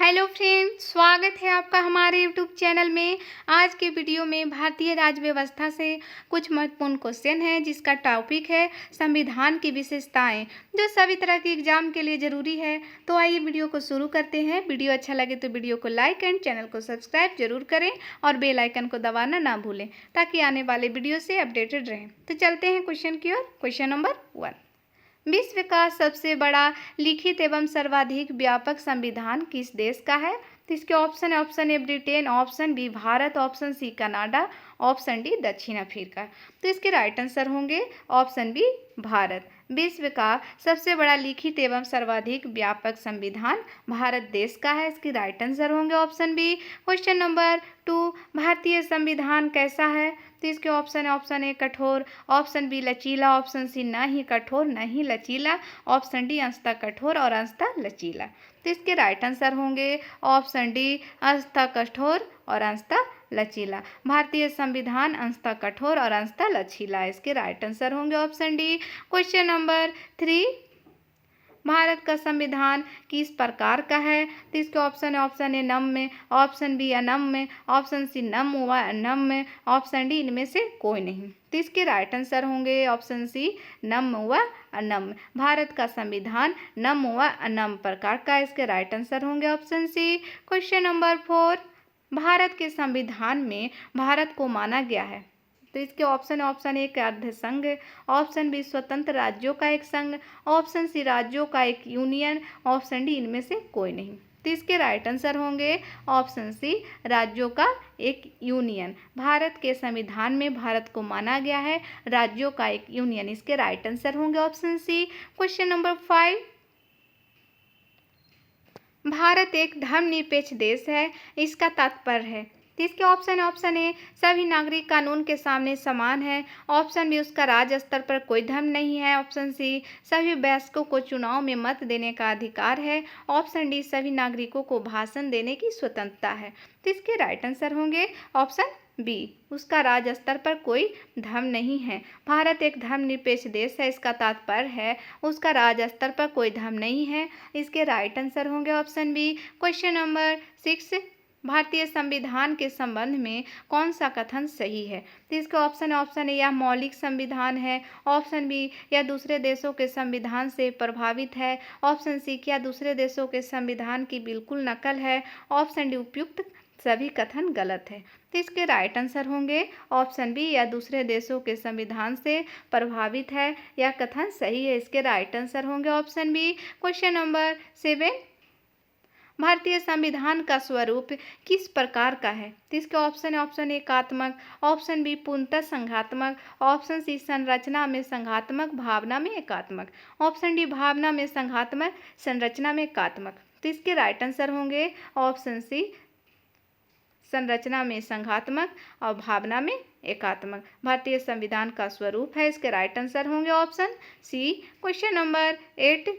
Hello friends, स्वागत है आपका हमारे यूट्यूब चैनल में। आज के वीडियो में भारतीय राज्य व्यवस्था से कुछ महत्वपूर्ण क्वेश्चन है जिसका टॉपिक है संविधान की विशेषताएं, जो सभी तरह के एग्जाम के लिए ज़रूरी है। तो आइए वीडियो को शुरू करते हैं। वीडियो अच्छा लगे तो वीडियो को लाइक एंड चैनल को सब्सक्राइब जरूर करें और बेल आइकन को दबाना ना भूलें ताकि आने वाले वीडियो से अपडेटेड रहें। तो चलते हैं क्वेश्चन की ओर। क्वेश्चन नंबर 1, विश्व का सबसे बड़ा लिखित एवं सर्वाधिक व्यापक संविधान किस देश का है? तो इसके ऑप्शन है, option A Britain, option B Bharat, option C Canada, option D दक्षिण अफ्रीका। तो इसके राइट आंसर होंगे ऑप्शन बी भारत। विश्व का सबसे बड़ा लिखित एवं सर्वाधिक व्यापक संविधान भारत देश का है। इसके राइट आंसर होंगे ऑप्शन बी। क्वेश्चन नंबर 2, भारतीय संविधान कैसा है? तो इसके ऑप्शन है, ऑप्शन ए कठोर, ऑप्शन बी लचीला, ऑप्शन सी ना ही कठोर ना ही लचीला, ऑप्शन डी अंशतः कठोर और अंशतः लचीला। तो इसके राइट आंसर होंगे ऑप्शन डी अंशतः कठोर और अंशतः लचीला। भारतीय संविधान अंशतः कठोर और अंशतः लचीला। इसके राइट आंसर होंगे option D. Question number 3, Bharat का संविधान किस प्रकार का है? तो इसके ऑप्शन है, ऑप्शन ए नम्य, ऑप्शन बी अनम्य, ऑप्शन सी नम्य व अनम्य, ऑप्शन डी इनमें से कोई नहीं। तो इसके राइट आंसर होंगे ऑप्शन सी नम्य व अनम्य। भारत का संविधान नम्य व अनम्य प्रकार का है। इसके राइट आंसर होंगे option C. Question number 4, Bharat के संविधान में भारत को माना गया है। तो इसके ऑप्शन है, ऑप्शन ए अर्ध संघ, ऑप्शन बी स्वतंत्र राज्यों का एक संघ, ऑप्शन सी राज्यों का एक यूनियन, ऑप्शन डी इनमें से कोई नहीं। तो इसके राइट आंसर होंगे ऑप्शन सी राज्यों का एक यूनियन। भारत के संविधान में भारत को माना गया है राज्यों का एक यूनियन। इसके राइट आंसर होंगे option C. Question number 5, Bharat एक धर्मनिरपेक्ष देश है, इसका तात्पर्य है? तो इसके ऑप्शन है, ऑप्शन ए सभी नागरिक कानून के सामने समान है, ऑप्शन बी उसका राज्य स्तर पर कोई धर्म नहीं है, ऑप्शन सी सभी वयस्कों को चुनाव में मत देने का अधिकार है, ऑप्शन डी सभी नागरिकों को भाषण देने की स्वतंत्रता है। तो इसके राइट आंसर होंगे ऑप्शन बी उसका राज्य स्तर पर कोई धर्म नहीं है। भारत एक धर्मनिरपेक्ष देश है, इसका तात्पर्य है उसका राज्य स्तर पर कोई धर्म नहीं है। इसके राइट आंसर होंगे ऑप्शन बी। क्वेश्चन नंबर 6, भारतीय संविधान के संबंध में कौन सा कथन सही है? तो इसके ऑप्शन है, ऑप्शन ए यह मौलिक संविधान है, ऑप्शन बी यह दूसरे देशों के संविधान से प्रभावित है, ऑप्शन सी क्या दूसरे देशों के संविधान की बिल्कुल नकल है, ऑप्शन डी उपयुक्त सभी कथन गलत है। तो इसके राइट आंसर होंगे ऑप्शन बी या दूसरे देशों के संविधान से प्रभावित है, यह कथन सही है। इसके राइट आंसर होंगे ऑप्शन बी। क्वेश्चन नंबर 7, भारतीय संविधान का स्वरूप किस प्रकार का है? तो इसके ऑप्शन है, ऑप्शन ए एकात्मक, ऑप्शन बी पूर्णतः संघात्मक, ऑप्शन सी संरचना में संघात्मक भावना में एकात्मक, ऑप्शन डी भावना में संघात्मक संरचना में एकात्मक। तो इसके राइट आंसर होंगे ऑप्शन सी संरचना में संघात्मक और भावना में एकात्मक भारतीय संविधान का स्वरूप है। इसके राइट आंसर होंगे ऑप्शन सी। क्वेश्चन नंबर 8,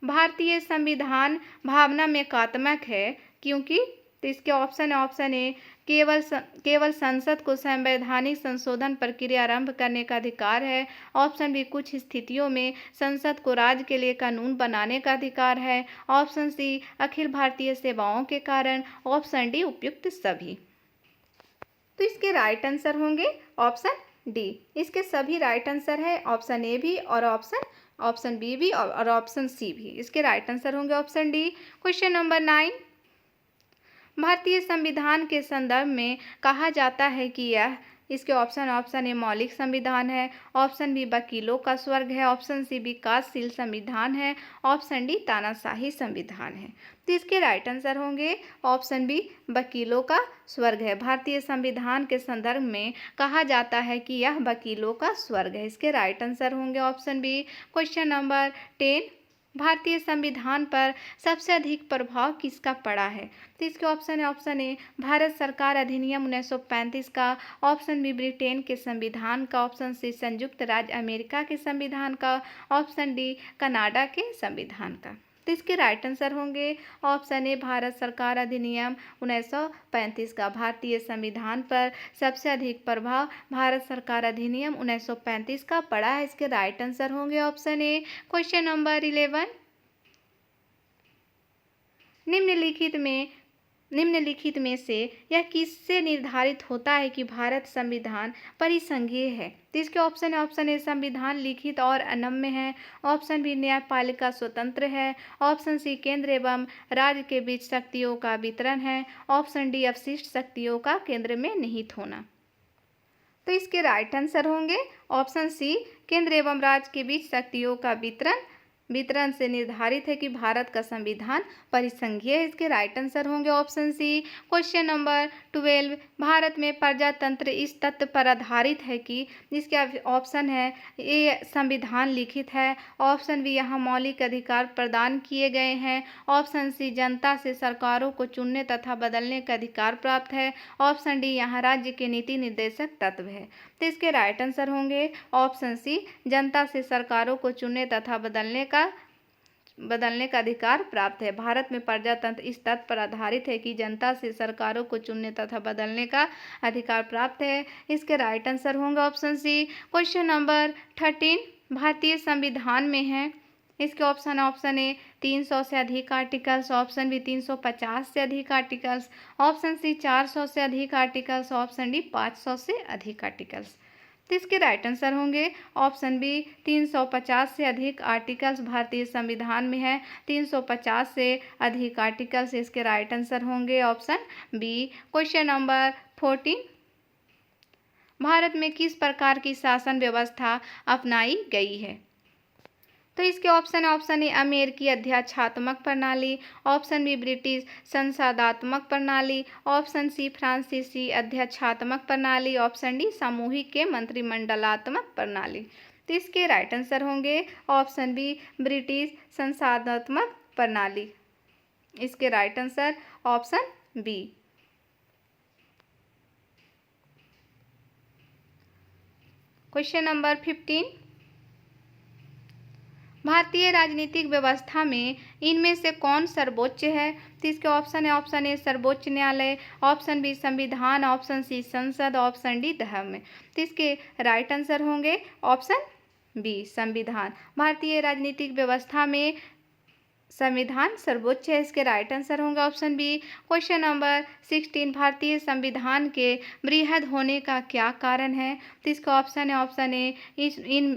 भारतीय संविधान भावना में एकात्मक है क्योंकि? तो इसके ऑप्शन है, ऑप्शन ए केवल संसद को संवैधानिक संशोधन प्रक्रिया आरंभ करने का अधिकार है, ऑप्शन बी कुछ स्थितियों में संसद को राज्य के लिए कानून बनाने का अधिकार है, ऑप्शन सी अखिल भारतीय सेवाओं के कारण, ऑप्शन डी उपयुक्त सभी। तो इसके राइट आंसर होंगे ऑप्शन डी। इसके सभी राइट आंसर है, ऑप्शन ए भी और ऑप्शन बी भी और ऑप्शन सी भी। इसके राइट आंसर होंगे ऑप्शन डी। क्वेश्चन नंबर 9, भारतीय संविधान के संदर्भ में कहा जाता है कि यह, इसके ऑप्शन ए मौलिक संविधान है, ऑप्शन बी वकीलों का स्वर्ग है, ऑप्शन सी विकासशील संविधान है, ऑप्शन डी तानाशाही संविधान है। तो इसके राइट आंसर होंगे ऑप्शन बी वकीलों का स्वर्ग है। भारतीय संविधान के संदर्भ में कहा जाता है कि यह वकीलों का स्वर्ग है। इसके राइट आंसर होंगे ऑप्शन बी। क्वेश्चन नंबर 10, भारतीय संविधान पर सबसे अधिक प्रभाव किसका पड़ा है? तो इसके ऑप्शन है, ऑप्शन ए भारत सरकार अधिनियम 1935 का, ऑप्शन बी ब्रिटेन के संविधान का, ऑप्शन सी संयुक्त राज्य अमेरिका के संविधान का, ऑप्शन डी कनाडा के संविधान का। तो इसके राइट आंसर होंगे ऑप्शन ए भारत सरकार अधिनियम 1935 का। भारतीय संविधान पर सबसे अधिक प्रभाव भारत सरकार अधिनियम 1935 का पड़ा है। इसके राइट आंसर होंगे ऑप्शन ए। क्वेश्चन नंबर 11, निम्नलिखित में से यह किससे निर्धारित होता है कि भारत संविधान परिसंघीय है? तो इसके ऑप्शन है, ऑप्शन ए संविधान लिखित और अनम्य है, ऑप्शन बी न्यायपालिका स्वतंत्र है, ऑप्शन सी केंद्र एवं राज्य के बीच शक्तियों का वितरण है, ऑप्शन डी अवशिष्ट शक्तियों का केंद्र में निहित होना। तो इसके राइट आंसर होंगे ऑप्शन सी, केंद्र एवं राज्य के बीच शक्तियों का वितरण से निर्धारित है कि भारत का संविधान परिसंघीय है। इसके राइट आंसर होंगे option C. Question number 12, Bharat में प्रजातंत्र इस तथ्य पर आधारित है कि जिसके ऑप्शन है ए संविधान लिखित है, ऑप्शन बी यहाँ मौलिक अधिकार प्रदान किए गए हैं, ऑप्शन सी जनता से सरकारों को चुनने तथा बदलने का अधिकार प्राप्त है, ऑप्शन डी यहाँ राज्य के नीति निर्देशक तत्व है। तो इसके राइट आंसर होंगे ऑप्शन सी, जनता से सरकारों को चुनने तथा बदलने का अधिकार प्राप्त है। भारत में प्रजातंत्र इस तथ्य पर आधारित है कि जनता से सरकारों को चुनने तथा बदलने का अधिकार प्राप्त है। इसके राइट आंसर होंगे ऑप्शन सी। क्वेश्चन नंबर 13, भारतीय संविधान में है, इसके ऑप्शन ए 300 से अधिक आर्टिकल्स, ऑप्शन बी 350 से अधिक आर्टिकल्स, ऑप्शन सी 400 से अधिक आर्टिकल्स, ऑप्शन डी 500 से अधिक आर्टिकल्स। तो इसके राइट आंसर होंगे ऑप्शन बी 350 से अधिक आर्टिकल्स भारतीय संविधान में है, 350 से अधिक आर्टिकल्स। इसके राइट आंसर होंगे option B. Question number 14, Bharat में किस प्रकार की शासन व्यवस्था अपनाई गई है? तो इसके ऑप्शन ए अमेरिकी अध्यक्षात्मक प्रणाली, ऑप्शन बी ब्रिटिश संसदात्मक प्रणाली, ऑप्शन सी फ्रांसीसी अध्यक्षात्मक प्रणाली, ऑप्शन डी सामूहिक के मंत्रिमंडलात्मक प्रणाली। तो इसके राइट आंसर होंगे ऑप्शन बी ब्रिटिश संसदात्मक प्रणाली। इसके right answer option B. Question number 15, भारतीय राजनीतिक व्यवस्था में इनमें से कौन सर्वोच्च है? तो इसके ऑप्शन ए सर्वोच्च न्यायालय, ऑप्शन बी संविधान, ऑप्शन सी संसद, ऑप्शन डी धर्म। तो इसके राइट आंसर होंगे ऑप्शन बी संविधान। भारतीय राजनीतिक व्यवस्था में संविधान सर्वोच्च है। इसके राइट आंसर होंगे ऑप्शन बी। क्वेश्चन नंबर 16, भारतीय संविधान के बृहद होने का क्या कारण है? तो इसका ऑप्शन ए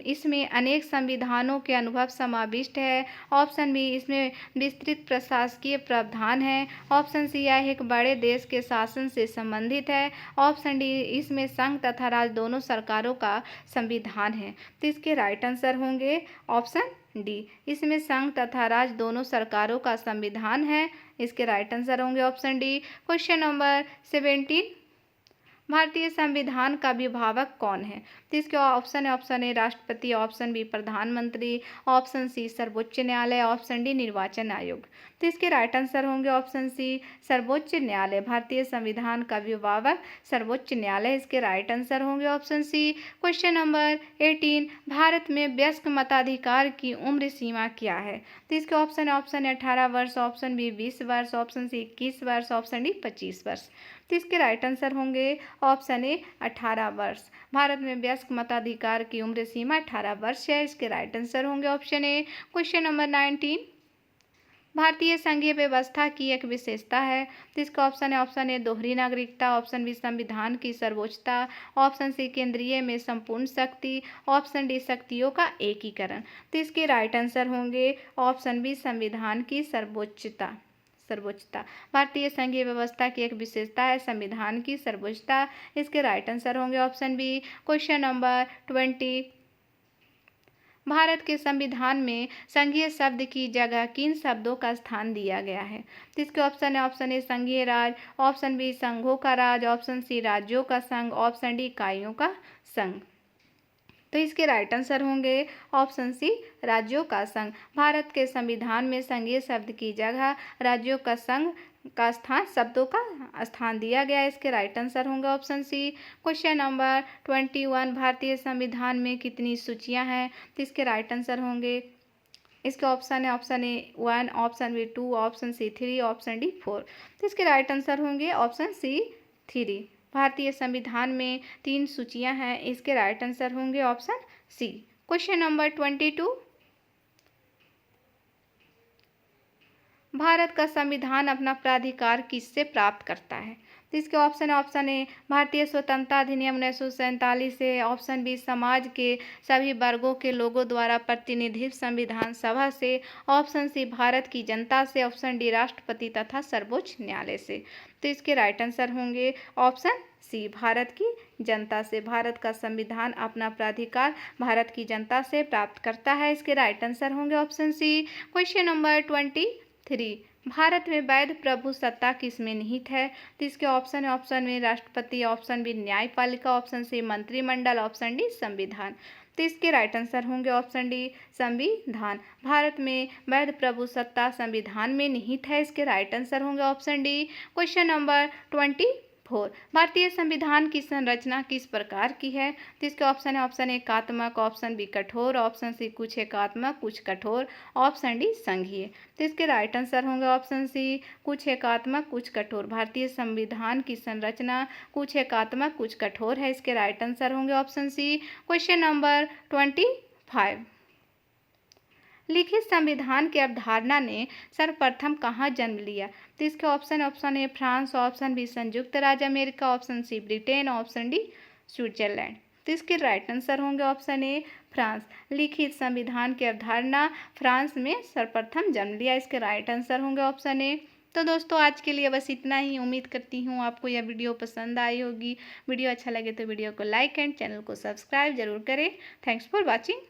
इसमें अनेक संविधानों के अनुभव समाविष्ट है, ऑप्शन बी इसमें विस्तृत प्रशासकीय प्रावधान है, ऑप्शन सी यह एक बड़े देश के शासन से संबंधित है, ऑप्शन डी इसमें संघ तथा राज्य दोनों सरकारों का संविधान है। तो इसके राइट आंसर होंगे ऑप्शन डी, इसमें संघ तथा राज्य दोनों सरकारों का संविधान है। इसके राइट आंसर होंगे ऑप्शन डी। क्वेश्चन नंबर 17, भारतीय संविधान का अभिभावक कौन है? तो इसके ऑप्शन ए राष्ट्रपति, ऑप्शन बी प्रधानमंत्री, ऑप्शन सी सर्वोच्च न्यायालय, ऑप्शन डी निर्वाचन आयोग। तो इसके राइट आंसर होंगे ऑप्शन सी सर्वोच्च न्यायालय। भारतीय संविधान का अभिभावक सर्वोच्च न्यायालय। इसके राइट आंसर होंगे option C. Question number 18, Bharat में वयस्क मताधिकार की उम्र सीमा क्या है? तो इसके ऑप्शन ए 18 वर्ष, ऑप्शन बी 20 वर्ष, ऑप्शन सी 21 वर्ष, ऑप्शन डी 25 वर्ष। तो इसके राइट आंसर होंगे ऑप्शन ए 18 वर्ष। भारत में वयस्क मताधिकार की उम्र सीमा 18 वर्ष है। इसके राइट आंसर होंगे ऑप्शन ए। क्वेश्चन नंबर 19, भारतीय संघीय व्यवस्था की एक विशेषता है। तो इसका ऑप्शन ए दोहरी नागरिकता, ऑप्शन बी संविधान की सर्वोच्चता, ऑप्शन सी केंद्रीय में संपूर्ण शक्ति, ऑप्शन डी शक्तियों का एकीकरण। तो इसके राइट आंसर होंगे ऑप्शन बी संविधान की सर्वोच्चता। भारतीय संघीय व्यवस्था की एक विशेषता है संविधान की सर्वोच्चता। इसके राइट आंसर होंगे option B. Question number 20, Bharat के संविधान में संघीय शब्द की जगह किन शब्दों का स्थान दिया गया है? तो इसके ऑप्शन ए संघीय राज्य, ऑप्शन बी संघों का राज्य, ऑप्शन सी राज्यों का संघ, ऑप्शन डी इकाइयों का संघ। तो इसके राइट आंसर होंगे ऑप्शन सी राज्यों का संघ। भारत के संविधान में संघीय शब्द की जगह राज्यों का संघ का स्थान शब्दों का स्थान दिया गया है। इसके राइट आंसर होंगे ऑप्शन सी। क्वेश्चन नंबर 21, भारतीय संविधान में कितनी सूचियां हैं? तो इसके राइट आंसर होंगे, इसके option A 1, option B 2, option C 3, option D 4। तो इसके राइट आंसर होंगे ऑप्शन सी 3। भारतीय संविधान में 3 सूचियां हैं। इसके राइट आंसर होंगे option C. Question number 22, Bharat का संविधान अपना प्राधिकार किससे प्राप्त करता है? तो इसके ऑप्शन ए भारतीय स्वतंत्रता अधिनियम 1947 से, ऑप्शन बी समाज के सभी वर्गों के लोगों द्वारा प्रतिनिधित्व संविधान सभा से, ऑप्शन सी भारत की जनता से, ऑप्शन डी राष्ट्रपति तथा सर्वोच्च न्यायालय से। तो इसके राइट आंसर होंगे ऑप्शन सी भारत की जनता से। भारत का संविधान अपना प्राधिकार भारत की जनता से प्राप्त करता है। इसके राइट आंसर होंगे option C. Question number 23, Bharat में वैध प्रभु सत्ता किसमें निहित है? तो इसके ऑप्शन में राष्ट्रपति, ऑप्शन बी न्यायपालिका, ऑप्शन सी मंत्रिमंडल, ऑप्शन डी संविधान। तो इसके राइट आंसर होंगे ऑप्शन डी संविधान। भारत में वैध प्रभु सत्ता संविधान में निहित है। इसके राइट आंसर होंगे ऑप्शन डी। क्वेश्चन नंबर 24, भारतीय संविधान की संरचना किस प्रकार की है? तो इसके ऑप्शन ए एकात्मक, ऑप्शन बी कठोर, ऑप्शन सी कुछ एकात्मक कुछ कठोर, ऑप्शन डी संघीय। तो इसके राइट आंसर होंगे ऑप्शन सी कुछ एकात्मक कुछ कठोर। भारतीय संविधान की संरचना कुछ एकात्मक कुछ कठोर है। इसके राइट आंसर होंगे ऑप्शन सी। क्वेश्चन नंबर 25, लिखित संविधान की अवधारणा ने सर्वप्रथम कहाँ जन्म लिया? तो इसके option A France, option B संयुक्त राज्य America, option C Britain, option D Switzerland. तो इसके राइट आंसर होंगे ऑप्शन ए फ्रांस। लिखित संविधान की अवधारणा फ्रांस में सर्वप्रथम जन्म लिया। इसके राइट आंसर होंगे ऑप्शन ए। तो दोस्तों आज के लिए बस इतना ही। उम्मीद करती हूँ आपको यह वीडियो पसंद आई होगी। वीडियो अच्छा लगे तो वीडियो को लाइक एंड चैनल को सब्सक्राइब जरूर करें। Thanks for watching.